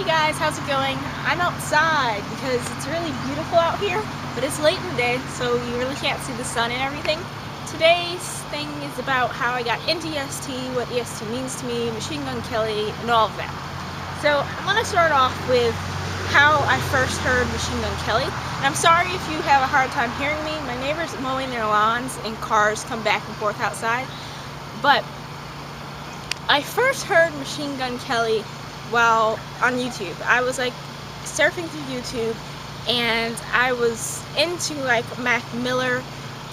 Hey guys, how's it going? I'm outside because it's really beautiful out here, but it's late in the day, so you really can't see the sun and everything. Today's thing is about how I got into EST, what EST means to me, Machine Gun Kelly, and all of that. So I'm going to start off with how I first heard Machine Gun Kelly. And I'm sorry if you have a hard time hearing me. My neighbor's mowing their lawns and cars come back and forth outside. But I first heard Machine Gun Kelly while on YouTube. I was like surfing through YouTube and I was into like Mac Miller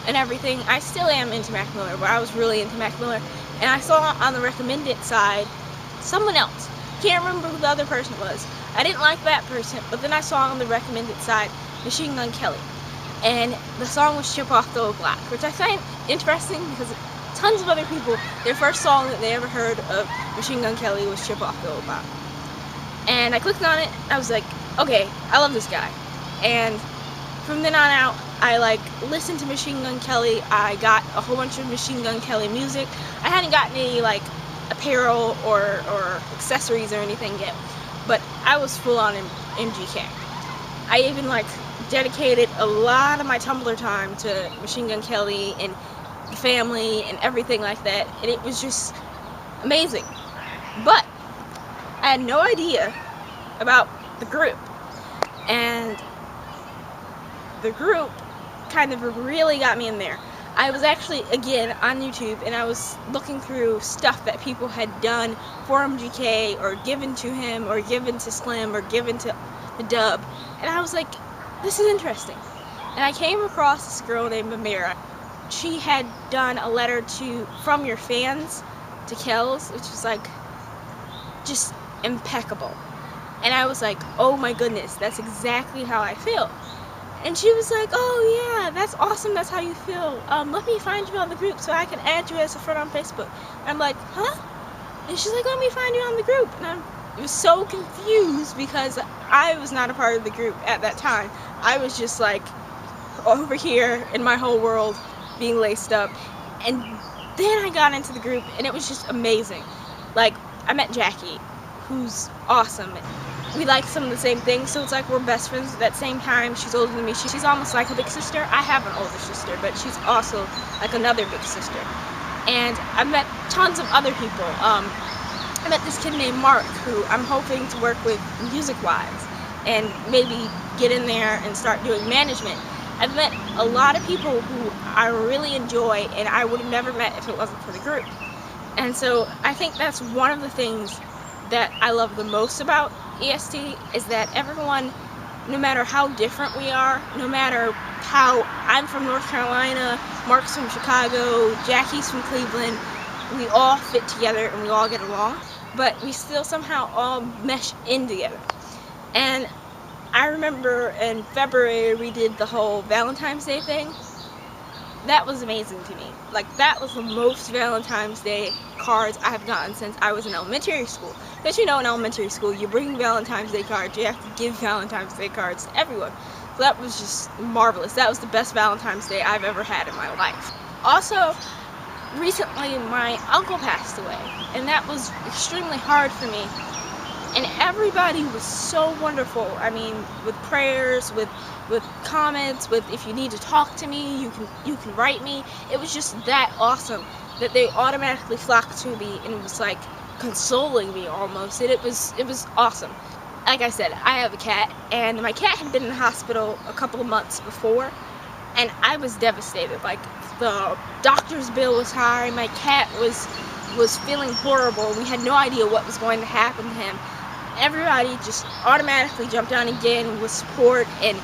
and everything. I still am into Mac Miller, but I was really into Mac Miller. And I saw on the recommended side someone else. Can't remember who the other person was. I didn't like that person, but then I saw on the recommended side Machine Gun Kelly. And the song was Chip Off the Old Block, which I find interesting because tons of other people, their first song that they ever heard of Machine Gun Kelly was Chip Off the Old Block. And I clicked on it, I was like, okay, I love this guy. And from then on out, I like listened to Machine Gun Kelly. I got a whole bunch of Machine Gun Kelly music. I hadn't gotten any like apparel or accessories or anything yet, but I was full on MGK. I even like dedicated a lot of my Tumblr time to Machine Gun Kelly and the family and everything like that, and it was just amazing. But I had no idea about the group, and the group kind of really got me in there. I was actually, again, on YouTube, and I was looking through stuff that people had done for MGK, or given to him, or given to Slim, or given to the Dub, and I was like, this is interesting. And I came across this girl named Amira. She had done a letter from your fans to Kells, which was like, just impeccable. And I was like, oh my goodness, that's exactly how I feel. And she was like, oh yeah, that's awesome, that's how you feel. Let me find you on the group so I can add you as a friend on Facebook. And I'm like, huh? And she's like, let me find you on the group. And I was so confused because I was not a part of the group at that time. I was just like over here in my whole world being laced up. And then I got into the group and it was just amazing. Like, I met Jackie, who's awesome. We like some of the same things, so it's like we're best friends at that same time. She's older than me. She's almost like a big sister. I have an older sister, but she's also like another big sister. And I met tons of other people. I met this kid named Mark, who I'm hoping to work with music-wise and maybe get in there and start doing management. I've met a lot of people who I really enjoy and I would have never met if it wasn't for the group. And so I think that's one of the things that I love the most about EST, is that everyone, no matter how different we are, no matter how I'm from North Carolina, Mark's from Chicago, Jackie's from Cleveland, we all fit together and we all get along, but we still somehow all mesh in together. And I remember in February we did the whole Valentine's Day thing. That was amazing to me. Like, that was the most Valentine's Day cards I've gotten since I was in elementary school. Because you know, in elementary school, you bring Valentine's Day cards, you have to give Valentine's Day cards to everyone. So that was just marvelous. That was the best Valentine's Day I've ever had in my life. Also, recently my uncle passed away, and that was extremely hard for me. And everybody was so wonderful. I mean, with prayers, with comments, with if you need to talk to me, you can write me. It was just that awesome that they automatically flocked to me and it was like consoling me almost. And it was awesome. Like I said, I have a cat, and my cat had been in the hospital a couple of months before, and I was devastated. Like, the doctor's bill was high, my cat was feeling horrible. We had no idea what was going to happen to him. Everybody just automatically jumped on again with support and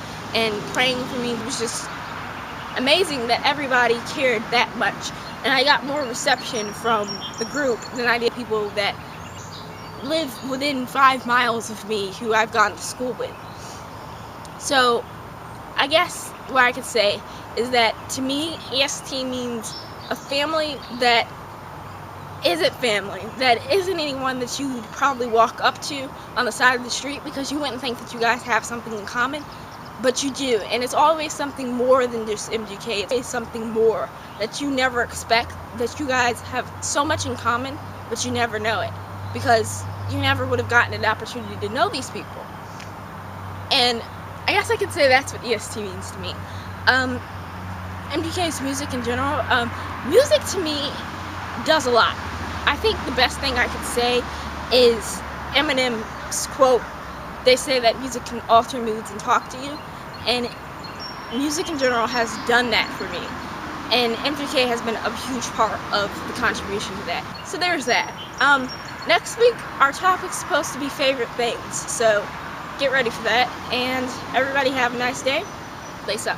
praying for me. It was just amazing that everybody cared that much. And I got more reception from the group than I did people that live within 5 miles of me who I've gone to school with. So I guess what I could say is that to me, EST means a family that isn't family, that isn't anyone that you would probably walk up to on the side of the street because you wouldn't think that you guys have something in common, but you do. And it's always something more than just MGK. It's something more that you never expect, that you guys have so much in common, but you never know it. Because you never would have gotten an opportunity to know these people. And I guess I could say that's what EST means to me. MGK's music in general, music to me does a lot. I think the best thing I could say is Eminem's quote, they say that music can alter moods and talk to you, and music in general has done that for me. And MGK has been a huge part of the contribution to that. So there's that. Next week, our topic's supposed to be favorite things, so get ready for that. And everybody have a nice day. Lace up.